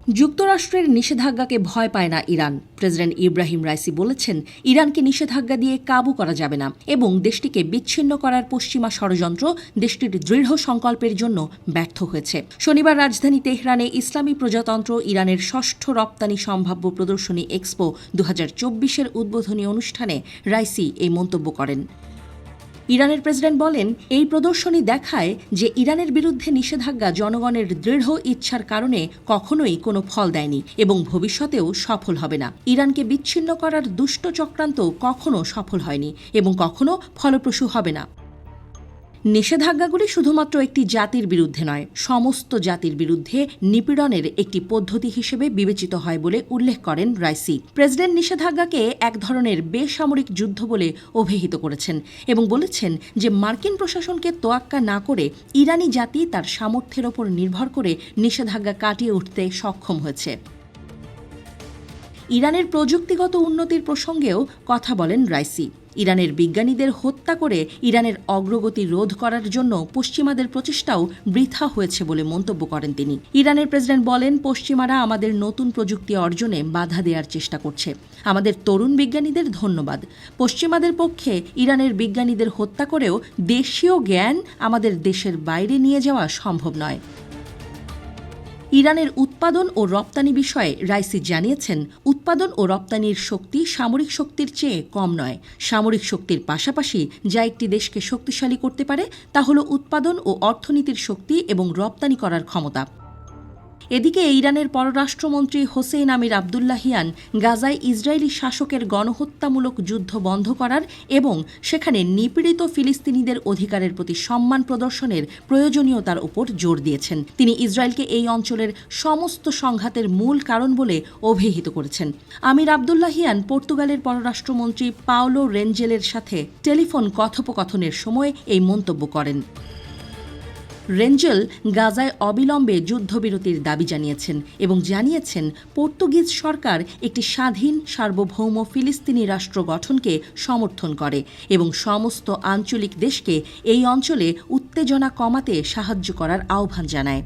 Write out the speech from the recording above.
যুক্তরাষ্ট্রের নিষেধাজ্ঞাকে ভয় পায় না ইরান। প্রেসিডেন্ট ইব্রাহিম রাইসি বলেছেন, ইরানকে নিষেধাজ্ঞা দিয়ে কাবু করা যাবে না এবং দেশটিকে বিচ্ছিন্ন করার পশ্চিমা ষড়যন্ত্র দেশটির দৃঢ় সংকল্পের জন্য ব্যর্থ হয়েছে। শনিবার রাজধানী তেহরানে ইসলামী প্রজাতন্ত্র ইরানের ষষ্ঠ রপ্তানি সম্ভাব্য প্রদর্শনী এক্সপো 2024-এর উদ্বোধনী অনুষ্ঠানে রাইসি এই মন্তব্য করেন। ইরানের প্রেসিডেন্ট বলেন, এই প্রদর্শনী দেখায় যে ইরানের বিরুদ্ধে নিষেধাজ্ঞা জনগণের দৃঢ় ইচ্ছার কারণে কখনোই কোনো ফল দেয়নি এবং ভবিষ্যতেও সফল হবে না। ইরানকে বিচ্ছিন্ন করার দুষ্ট চক্রান্ত কখনো সফল হয়নি এবং কখনো ফলপ্রসূ হবে না। নিষেধাজ্ঞাগুলি শুধুমাত্র একটি জাতির বিরুদ্ধে নয়, সমস্ত জাতির বিরুদ্ধে নিপীড়নের একটি পদ্ধতি হিসেবে বিবেচিত হয় বলে উল্লেখ করেন রাইসি। প্রেসিডেন্ট নিষেধাজ্ঞাকে এক ধরনের বেসামরিক যুদ্ধ বলে অভিহিত করেছেন এবং বলেছেন যে মার্কিন প্রশাসনকে তোয়াক্কা না করে ইরানি জাতি তার সামর্থ্যের ওপর নির্ভর করে নিষেধাজ্ঞা কাটিয়ে উঠতে সক্ষম হয়েছে। ইরানের প্রযুক্তিগত উন্নতির প্রসঙ্গেও কথা বলেন রাইসি। ইরানের বিজ্ঞানীদের হত্যা করে ইরানের অগ্রগতি রোধ করার জন্য পশ্চিমাদের প্রচেষ্টাও বৃথা হয়েছে বলে মন্তব্য করেন তিনি। ইরানের প্রেসিডেন্ট বলেন, পশ্চিমারা আমাদের নতুন প্রযুক্তি অর্জনে বাধা দেওয়ার চেষ্টা করছে। আমাদের তরুণ বিজ্ঞানীদের ধন্যবাদ। পশ্চিমাদের পক্ষে ইরানের বিজ্ঞানীদের হত্যা করেও দেশীয় জ্ঞান আমাদের দেশের বাইরে নিয়ে যাওয়া সম্ভব নয়। ইরানের উৎপাদন ও রপ্তানি বিষয়ে রাইসি জানিয়েছেন, উৎপাদন ও রপ্তানির শক্তি সামরিক শক্তির চেয়ে কম নয়। সামরিক শক্তির পাশাপাশি যা একটি দেশকে শক্তিশালী করতে পারে তা হল উৎপাদন ও অর্থনীতির শক্তি এবং রপ্তানি করার ক্ষমতা। এদিকে ইরানের পররাষ্ট্রমন্ত্রী হোসেইন আমির আবদুল্লাহিয়ান গাজায় ইসরায়েলি শাসকের গণহত্যামূলক যুদ্ধ বন্ধ করার এবং সেখানে নিপীড়িত ফিলিস্তিনিদের অধিকারের প্রতি সম্মান প্রদর্শনের প্রয়োজনীয়তার উপর জোর দিয়েছেন। তিনি ইসরায়েলকে এই অঞ্চলের সমস্ত সংঘাতের মূল কারণ বলে অভিহিত করেছেন। আমির আবদুল্লাহিয়ান পর্তুগালের পররাষ্ট্রমন্ত্রী পাওলো রেঞ্জেলের সাথে টেলিফোন কথোপকথনের সময় এই মন্তব্য করেন। রেঞ্জেল গাজায় অবিলম্বে যুদ্ধবিরতির দাবি জানিয়েছেন এবং জানিয়েছেন, পর্তুগিজ সরকার একটি স্বাধীন সার্বভৌম ফিলিস্তিনি রাষ্ট্র গঠনকে সমর্থন করে এবং সমস্ত আঞ্চলিক দেশকে এই অঞ্চলে উত্তেজনা কমাতে সাহায্য করার আহ্বান জানায়।